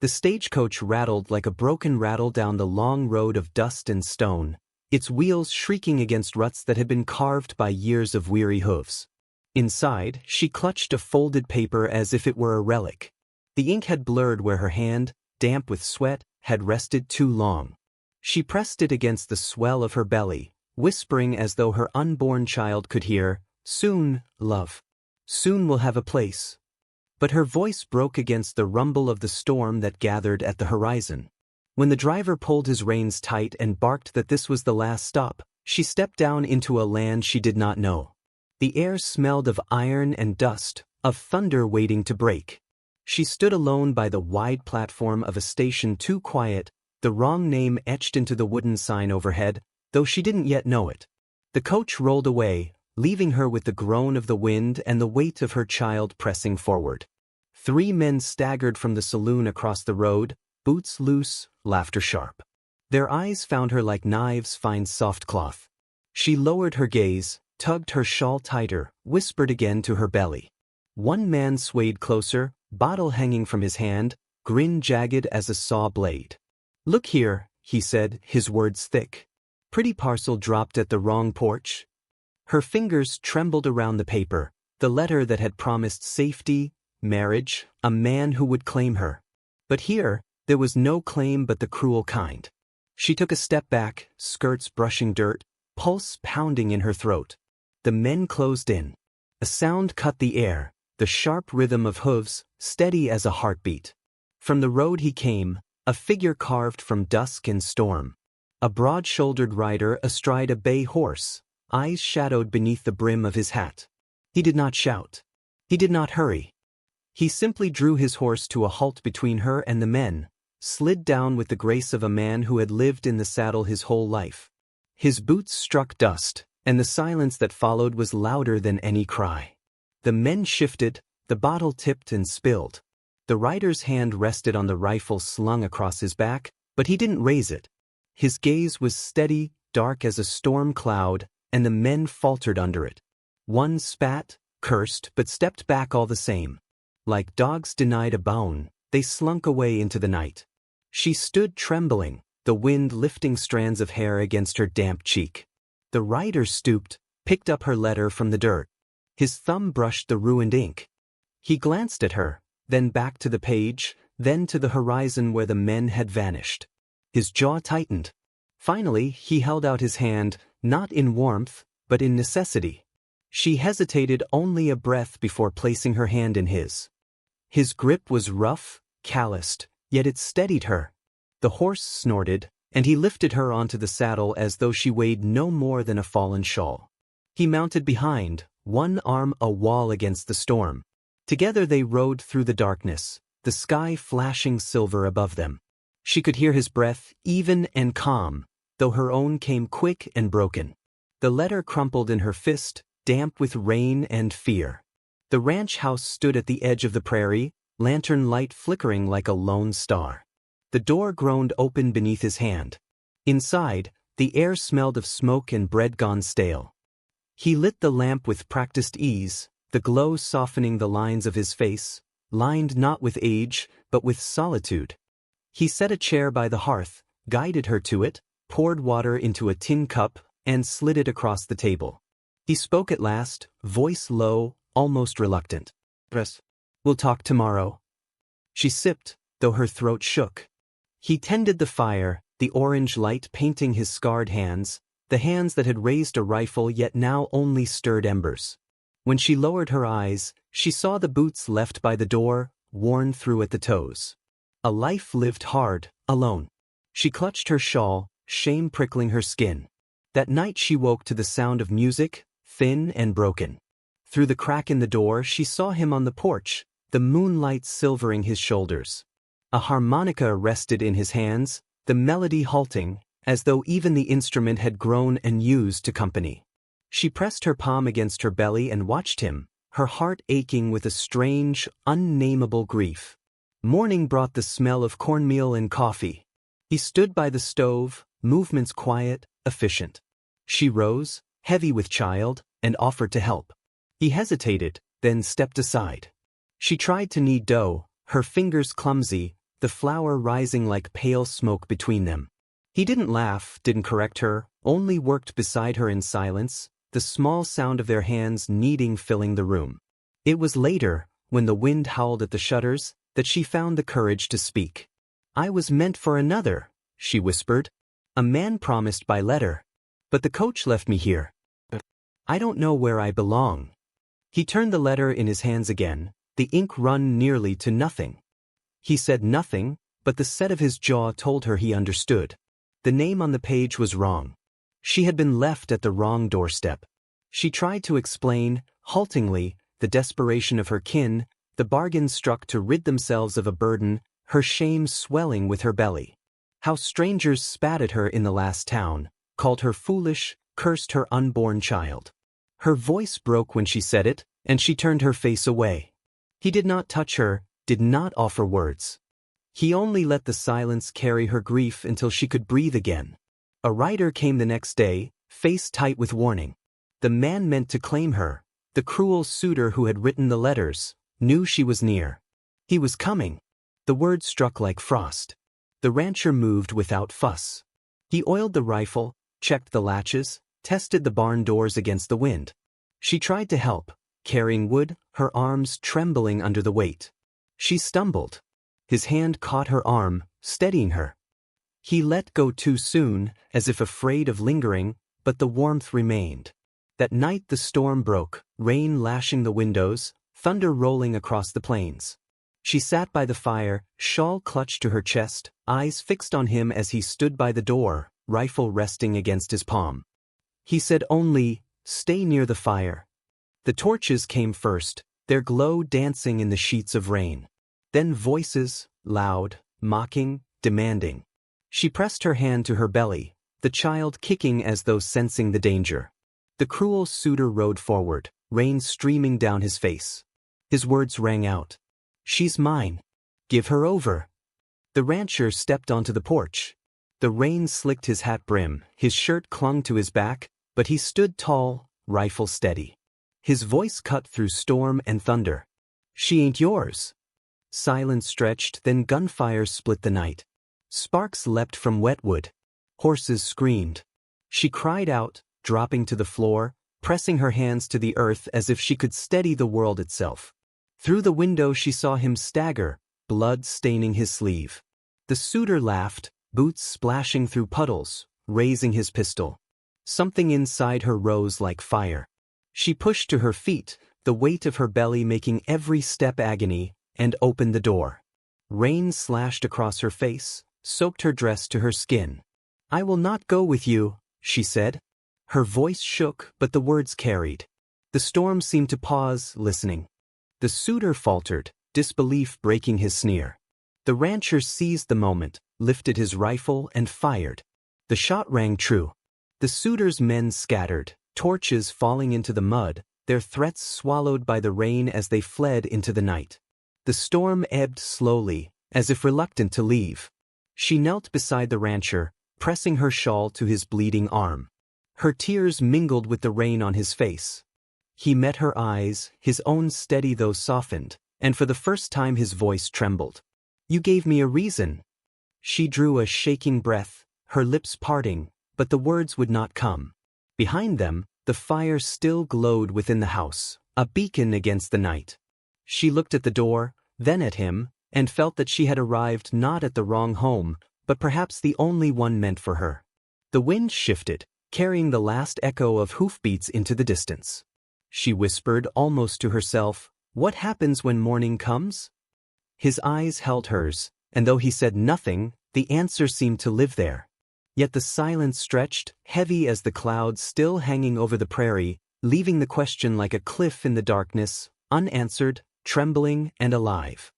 The stagecoach rattled like a broken rattle down the long road of dust and stone, its wheels shrieking against ruts that had been carved by years of weary hooves. Inside, she clutched a folded paper as if it were a relic. The ink had blurred where her hand, damp with sweat, had rested too long. She pressed it against the swell of her belly, whispering as though her unborn child could hear, "Soon, love. Soon we'll have a place." But her voice broke against the rumble of the storm that gathered at the horizon. When the driver pulled his reins tight and barked that this was the last stop, she stepped down into a land she did not know. The air smelled of iron and dust, of thunder waiting to break. She stood alone by the wide platform of a station too quiet, the wrong name etched into the wooden sign overhead, though she didn't yet know it. The coach rolled away, leaving her with the groan of the wind and the weight of her child pressing forward. 3 men staggered from the saloon across the road, boots loose, laughter sharp. Their eyes found her like knives find soft cloth. She lowered her gaze, tugged her shawl tighter, whispered again to her belly. One man swayed closer, bottle hanging from his hand, grin jagged as a saw blade. "Look here," he said, his words thick. Pretty parcel dropped at the wrong porch. Her fingers trembled around the paper, the letter that had promised safety, marriage, a man who would claim her. But here, there was no claim but the cruel kind. She took a step back, skirts brushing dirt, pulse pounding in her throat. The men closed in. A sound cut the air, the sharp rhythm of hooves, steady as a heartbeat. From the road he came, a figure carved from dusk and storm. A broad-shouldered rider astride a bay horse, eyes shadowed beneath the brim of his hat. He did not shout. He did not hurry. He simply drew his horse to a halt between her and the men, slid down with the grace of a man who had lived in the saddle his whole life. His boots struck dust, and the silence that followed was louder than any cry. The men shifted, the bottle tipped and spilled. The rider's hand rested on the rifle slung across his back, but he didn't raise it. His gaze was steady, dark as a storm cloud, and the men faltered under it. One spat, cursed, but stepped back all the same. Like dogs denied a bone, they slunk away into the night. She stood trembling, the wind lifting strands of hair against her damp cheek. The rider stooped, picked up her letter from the dirt. His thumb brushed the ruined ink. He glanced at her, then back to the page, then to the horizon where the men had vanished. His jaw tightened. Finally, he held out his hand, not in warmth, but in necessity. She hesitated only a breath before placing her hand in his. His grip was rough, calloused, yet it steadied her. The horse snorted, and he lifted her onto the saddle as though she weighed no more than a fallen shawl. He mounted behind, one arm a wall against the storm. Together they rode through the darkness, the sky flashing silver above them. She could hear his breath, even and calm, though her own came quick and broken. The letter crumpled in her fist, damp with rain and fear. The ranch house stood at the edge of the prairie, lantern light flickering like a lone star. The door groaned open beneath his hand. Inside, the air smelled of smoke and bread gone stale. He lit the lamp with practiced ease, the glow softening the lines of his face, lined not with age, but with solitude. He set a chair by the hearth, guided her to it, poured water into a tin cup, and slid it across the table. He spoke at last, voice low, almost reluctant. "We'll talk tomorrow." She sipped, though her throat shook. He tended the fire, the orange light painting his scarred hands, the hands that had raised a rifle yet now only stirred embers. When she lowered her eyes, she saw the boots left by the door, worn through at the toes. A life lived hard, alone. She clutched her shawl, shame prickling her skin. That night she woke to the sound of music, thin and broken. Through the crack in the door she saw him on the porch, the moonlight silvering his shoulders. A harmonica rested in his hands, the melody halting, as though even the instrument had grown and used to company. She pressed her palm against her belly and watched him, her heart aching with a strange, unnameable grief. Morning brought the smell of cornmeal and coffee. He stood by the stove, movements quiet, efficient. She rose, heavy with child, and offered to help. He hesitated, then stepped aside. She tried to knead dough, her fingers clumsy, the flower rising like pale smoke between them. He didn't laugh, didn't correct her, only worked beside her in silence, the small sound of their hands kneading filling the room. It was later, when the wind howled at the shutters, that she found the courage to speak. "I was meant for another," she whispered. "A man promised by letter. But the coach left me here. I don't know where I belong." He turned the letter in his hands again, the ink run nearly to nothing. He said nothing, but the set of his jaw told her he understood. The name on the page was wrong. She had been left at the wrong doorstep. She tried to explain, haltingly, the desperation of her kin, the bargain struck to rid themselves of a burden, her shame swelling with her belly. How strangers spat at her in the last town, called her foolish, cursed her unborn child. Her voice broke when she said it, and she turned her face away. He did not touch her, did not offer words. He only let the silence carry her grief until she could breathe again. A rider came the next day, face tight with warning. The man meant to claim her. The cruel suitor who had written the letters knew she was near. He was coming. The words struck like frost. The rancher moved without fuss. He oiled the rifle, checked the latches, tested the barn doors against the wind. She tried to help, carrying wood, her arms trembling under the weight. She stumbled. His hand caught her arm, steadying her. He let go too soon, as if afraid of lingering, but the warmth remained. That night the storm broke, rain lashing the windows, thunder rolling across the plains. She sat by the fire, shawl clutched to her chest, eyes fixed on him as he stood by the door, rifle resting against his palm. He said only, "Stay near the fire." The torches came first, their glow dancing in the sheets of rain. Then voices, loud, mocking, demanding. She pressed her hand to her belly, the child kicking as though sensing the danger. The cruel suitor rode forward, rain streaming down his face. His words rang out. "She's mine. Give her over." The rancher stepped onto the porch. The rain slicked his hat brim, his shirt clung to his back, but he stood tall, rifle steady. His voice cut through storm and thunder. "She ain't yours." Silence stretched, then gunfire split the night. Sparks leapt from wetwood. Horses screamed. She cried out, dropping to the floor, pressing her hands to the earth as if she could steady the world itself. Through the window she saw him stagger, blood staining his sleeve. The suitor laughed, boots splashing through puddles, raising his pistol. Something inside her rose like fire. She pushed to her feet, the weight of her belly making every step agony, and opened the door. Rain slashed across her face, soaked her dress to her skin. "I will not go with you," she said. Her voice shook, but the words carried. The storm seemed to pause, listening. The suitor faltered, disbelief breaking his sneer. The rancher seized the moment, lifted his rifle and fired. The shot rang true. The suitor's men scattered, torches falling into the mud, their threats swallowed by the rain as they fled into the night. The storm ebbed slowly, as if reluctant to leave. She knelt beside the rancher, pressing her shawl to his bleeding arm. Her tears mingled with the rain on his face. He met her eyes, his own steady though softened, and for the first time his voice trembled. "You gave me a reason." She drew a shaking breath, her lips parting, but the words would not come. Behind them, the fire still glowed within the house, a beacon against the night. She looked at the door, then at him, and felt that she had arrived not at the wrong home, but perhaps the only one meant for her. The wind shifted, carrying the last echo of hoofbeats into the distance. She whispered almost to herself, "What happens when morning comes?" His eyes held hers, and though he said nothing, the answer seemed to live there. Yet the silence stretched, heavy as the clouds still hanging over the prairie, leaving the question like a cliff in the darkness, unanswered, trembling and alive.